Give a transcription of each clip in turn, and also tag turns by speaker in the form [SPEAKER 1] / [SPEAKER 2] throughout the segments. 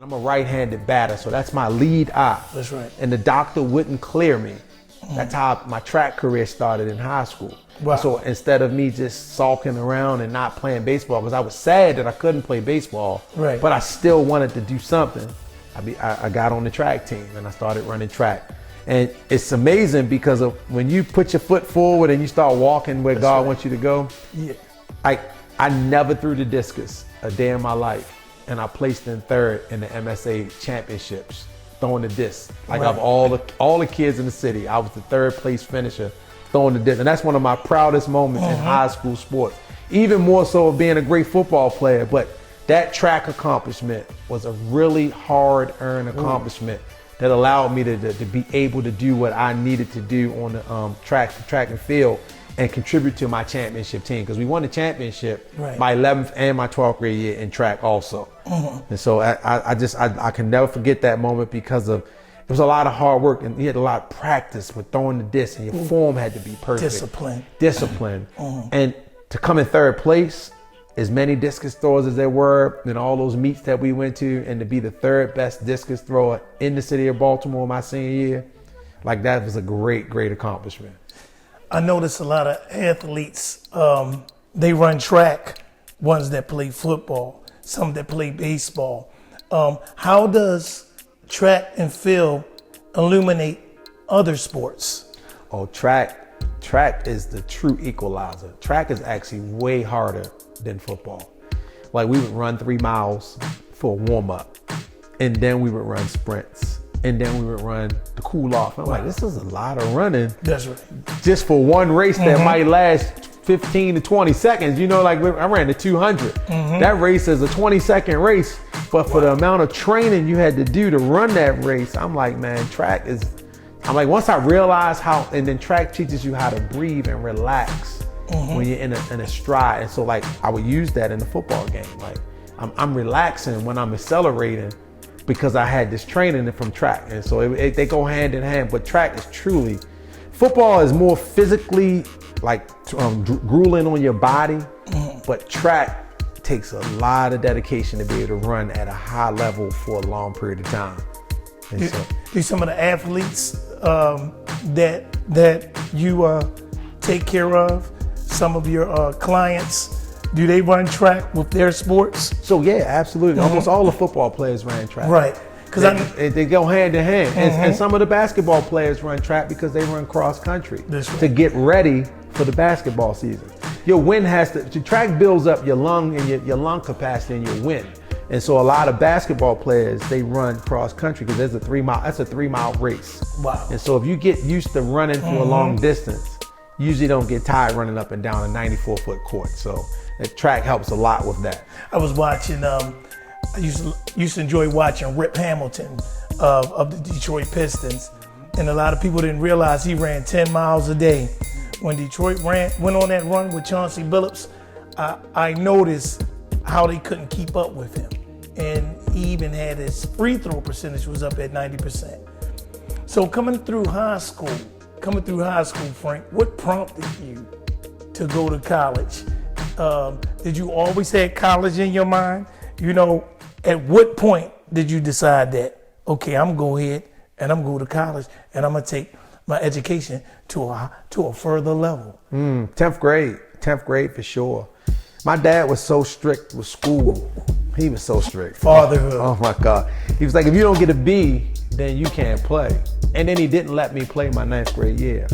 [SPEAKER 1] I'm a right-handed batter, so that's my lead eye.
[SPEAKER 2] That's right.
[SPEAKER 1] And the doctor wouldn't clear me. That's how my track career started in high school.
[SPEAKER 2] Wow.
[SPEAKER 1] So instead of me just sulking around and not playing baseball, because I was sad that I couldn't play baseball,
[SPEAKER 2] right,
[SPEAKER 1] but I still wanted to do something, I got on the track team and I started running track. And it's amazing because of when you put your foot forward and you start walking where God wants you to go.
[SPEAKER 2] Yeah.
[SPEAKER 1] I never threw the discus a day in my life. And I placed in third in the MSA championships, throwing the disc. Like of all the kids in the city, I was the third place finisher throwing the disc. And that's one of my proudest moments in high school sports. Even more so of being a great football player, but that track accomplishment was a really hard-earned accomplishment that allowed me to be able to do what I needed to do on the track and field and contribute to my championship team, because we won the championship my 11th and my 12th grade year in track also. And so I can never forget that moment because it was a lot of hard work and you had a lot of practice with throwing the disc and your form had to be perfect. Discipline. And to come in third place, as many discus throwers as there were in all those meets that we went to, and to be the third best discus thrower in the city of Baltimore my senior year, like that was a great accomplishment.
[SPEAKER 2] I notice a lot of athletes, they run track, ones that play football, some that play baseball. How does track and field illuminate other sports?
[SPEAKER 1] Oh, track is the true equalizer. Track is actually way harder than football. Like we would run 3 miles for a warm up, and then we would run sprints. And then we would run the cool off. I'm like, this is a lot of running.
[SPEAKER 2] That's right.
[SPEAKER 1] Just for one race that might last 15 to 20 seconds. You know, like I ran the 200. That race is a 20-second race. But for the amount of training you had to do to run that race, I'm like, man, I'm like, once I realized how, and then track teaches you how to breathe and relax when you're in a stride. And so like, I would use that in the football game. Like I'm relaxing when I'm accelerating, because I had this training from track. And so they go hand in hand, but track is truly, football is more physically like grueling on your body, but track takes a lot of dedication to be able to run at a high level for a long period of time. And
[SPEAKER 2] do some of the athletes that you take care of, some of your clients, do they run track with their sports?
[SPEAKER 1] So yeah, absolutely. Almost all the football players ran track.
[SPEAKER 2] Right. Because
[SPEAKER 1] they go hand in hand. And some of the basketball players run track because they run cross country to get ready for the basketball season. Your wind track builds up your lung and your lung capacity and your wind. And so a lot of basketball players, they run cross country because that's a 3-mile race.
[SPEAKER 2] Wow.
[SPEAKER 1] And so if you get used to running for a long distance, you usually don't get tired running up and down a 94-foot court. So the track helps a lot with that.
[SPEAKER 2] I was watching, I used to enjoy watching Rip Hamilton of the Detroit Pistons. And a lot of people didn't realize he ran 10 miles a day. When Detroit went on that run with Chauncey Billups, I noticed how they couldn't keep up with him. And he even had his free throw percentage was up at 90%. So coming through high school, Frank, what prompted you to go to college? Did you always have college in your mind? You know, at what point did you decide that, okay, I'm going to go ahead and I'm going to college and I'm going to take my education to a further level?
[SPEAKER 1] 10th grade for sure. My dad was so strict with school. He was so strict.
[SPEAKER 2] Fatherhood.
[SPEAKER 1] Oh my God. He was like, if you don't get a B, then you can't play. And then he didn't let me play my 9th grade year.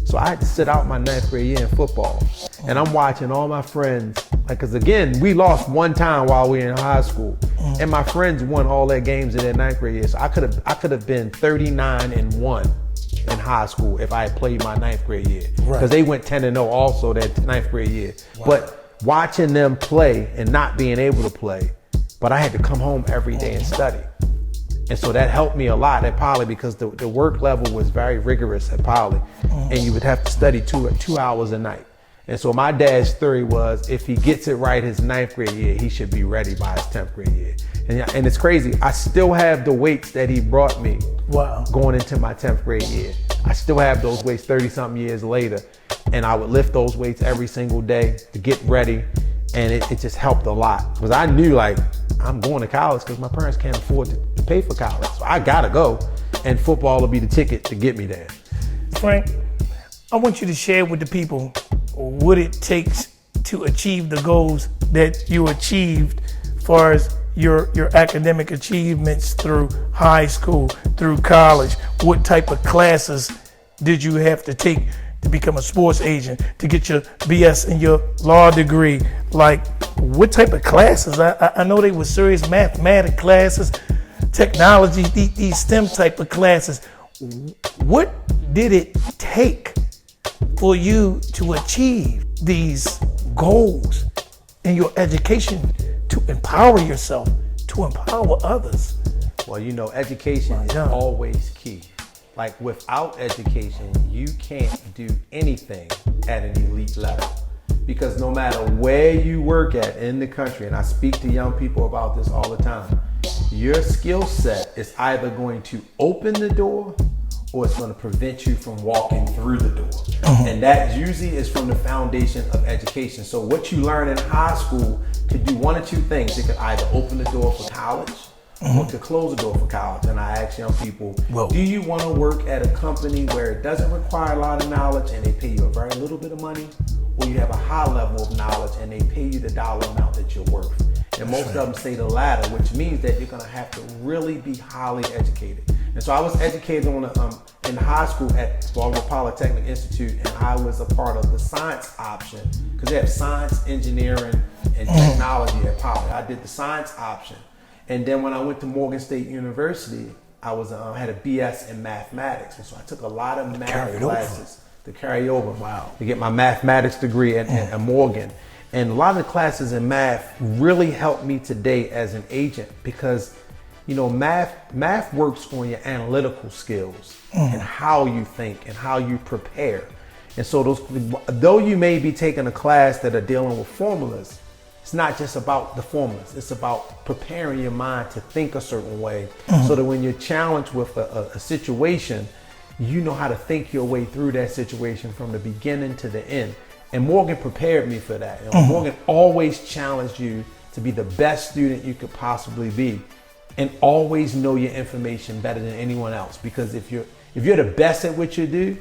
[SPEAKER 1] So I had to sit out my 9th grade year in football. And I'm watching all my friends, because again, we lost one time while we were in high school. And my friends won all their games in their 9th grade year. So I could have been 39-1 in high school if I had played my 9th grade year. Because they went 10-0 also that 9th grade year. Wow. But watching them play and not being able to play, but I had to come home every day and study. And so that helped me a lot at Poly, because the work level was very rigorous at Poly. And you would have to study 2 hours a night. And so my dad's theory was, if he gets it right his 9th grade year, he should be ready by his 10th grade year. And it's crazy. I still have the weights that he brought me going into my 10th grade year. I still have those weights 30-something years later. And I would lift those weights every single day to get ready. And it just helped a lot. Because I knew like, I'm going to college because my parents can't afford to pay for college. So I gotta go. And football will be the ticket to get me there.
[SPEAKER 2] Frank, I want you to share with the people what it takes to achieve the goals that you achieved as far as your academic achievements through high school, through college. What type of classes did you have to take to become a sports agent, to get your BS and your law degree? Like, what type of classes? I know they were serious mathematics classes, technology, these STEM type of classes. What did it take for you to achieve these goals in your education, to empower yourself, to empower others?
[SPEAKER 1] Well, you know, education is always key. Like, without education, you can't do anything at an elite level. Because no matter where you work at in the country, and I speak to young people about this all the time, your skill set is either going to open the door or it's going to prevent you from walking through the door. And that usually is from the foundation of education. So what you learn in high school could do one or two things. It could either open the door for college or to close the door for college. And I ask young people, do you want to work at a company where it doesn't require a lot of knowledge and they pay you a very little bit of money, or you have a high level of knowledge and they pay you the dollar amount that you're worth? And most of them say the latter, which means that you're going to have to really be highly educated. And so I was educated in high school at Baltimore Polytechnic Institute, and I was a part of the science option because they have science, engineering, and technology at Poly. I did the science option. And then when I went to Morgan State University, I was had a BS in mathematics. And so I took a lot of math classes to carry over to get my mathematics degree at Morgan. And a lot of the classes in math really helped me today as an agent because, you know, math works on your analytical skills and how you think and how you prepare. And so though you may be taking a class that are dealing with formulas, it's not just about the formulas. It's about preparing your mind to think a certain way so that when you're challenged with a situation, you know how to think your way through that situation from the beginning to the end. And Morgan prepared me for that. You know, Morgan always challenged you to be the best student you could possibly be and always know your information better than anyone else. Because if you're the best at what you do,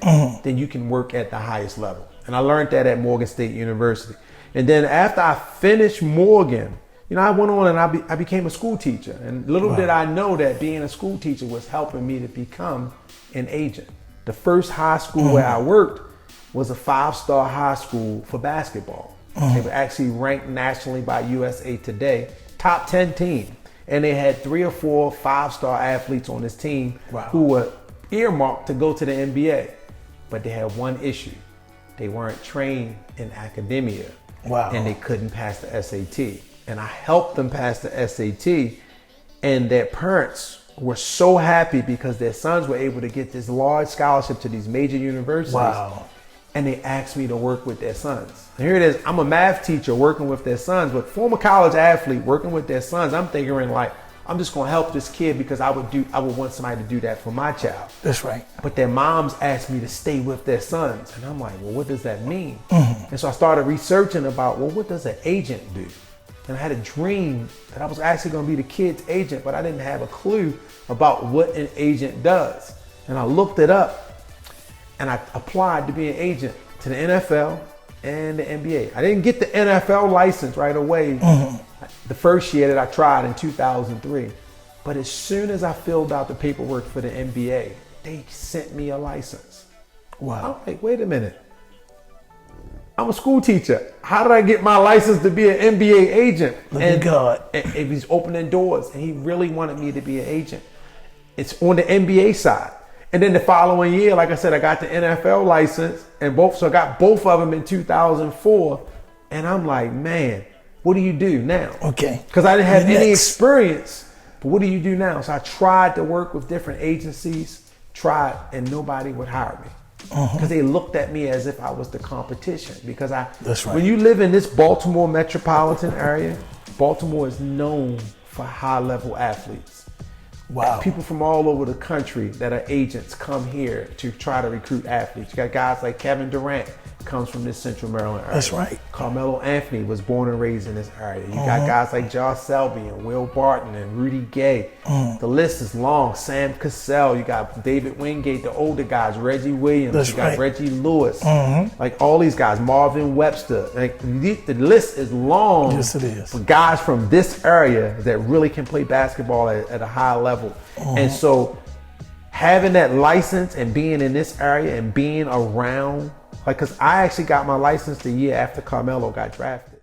[SPEAKER 1] then you can work at the highest level. And I learned that at Morgan State University. And then after I finished Morgan, you know, I went on and I became a school teacher. And little did I know that being a school teacher was helping me to become an agent. The first high school where I worked was a 5-star high school for basketball. They were actually ranked nationally by USA Today, top 10 team. And they had 3 or 4 5-star athletes on this team who were earmarked to go to the NBA. But they had one issue. They weren't trained in academia. And they couldn't pass the SAT. And I helped them pass the SAT. And their parents were so happy because their sons were able to get this large scholarship to these major universities. And they asked me to work with their sons. And here it is, I'm a math teacher working with their sons, but former college athlete working with their sons. I'm thinking like, I'm just gonna help this kid because I would want somebody to do that for my child.
[SPEAKER 2] That's right.
[SPEAKER 1] But their moms asked me to stay with their sons. And I'm like, well, what does that mean? And so I started researching about, well, what does an agent do? And I had a dream that I was actually gonna be the kid's agent, but I didn't have a clue about what an agent does. And I looked it up. And I applied to be an agent to the NFL and the NBA. I didn't get the NFL license right away the first year that I tried in 2003. But as soon as I filled out the paperwork for the NBA, they sent me a license. I'm like, wait a minute. I'm a school teacher. How did I get my license to be an NBA agent?
[SPEAKER 2] Look at God.
[SPEAKER 1] And he's opening doors, and he really wanted me to be an agent. It's on the NBA side. And then the following year, like I said, I got the NFL license so I got both of them in 2004. And I'm like, man, what do you do now? Okay. Because I didn't have any experience, but what do you do now? So I tried to work with different agencies, and nobody would hire me. Because they looked at me as if I was the competition. Because when you live in this Baltimore metropolitan area, Baltimore is known for high-level athletes. People from all over the country that are agents come here to try to recruit athletes. You got guys like Kevin Durant, comes from this Central Maryland area.
[SPEAKER 2] That's right.
[SPEAKER 1] Carmelo Anthony was born and raised in this area. You got guys like Josh Selby and Will Barton and Rudy Gay. The list is long. Sam Cassell. You got David Wingate, the older guys. Reggie Williams.
[SPEAKER 2] That's
[SPEAKER 1] you got
[SPEAKER 2] right.
[SPEAKER 1] Reggie Lewis. Like all these guys. Marvin Webster. Like the list is long.
[SPEAKER 2] Yes, it is.
[SPEAKER 1] For guys from this area that really can play basketball at a high level. And so having that license and being in this area and being around, like, cause I actually got my license the year after Carmelo got drafted.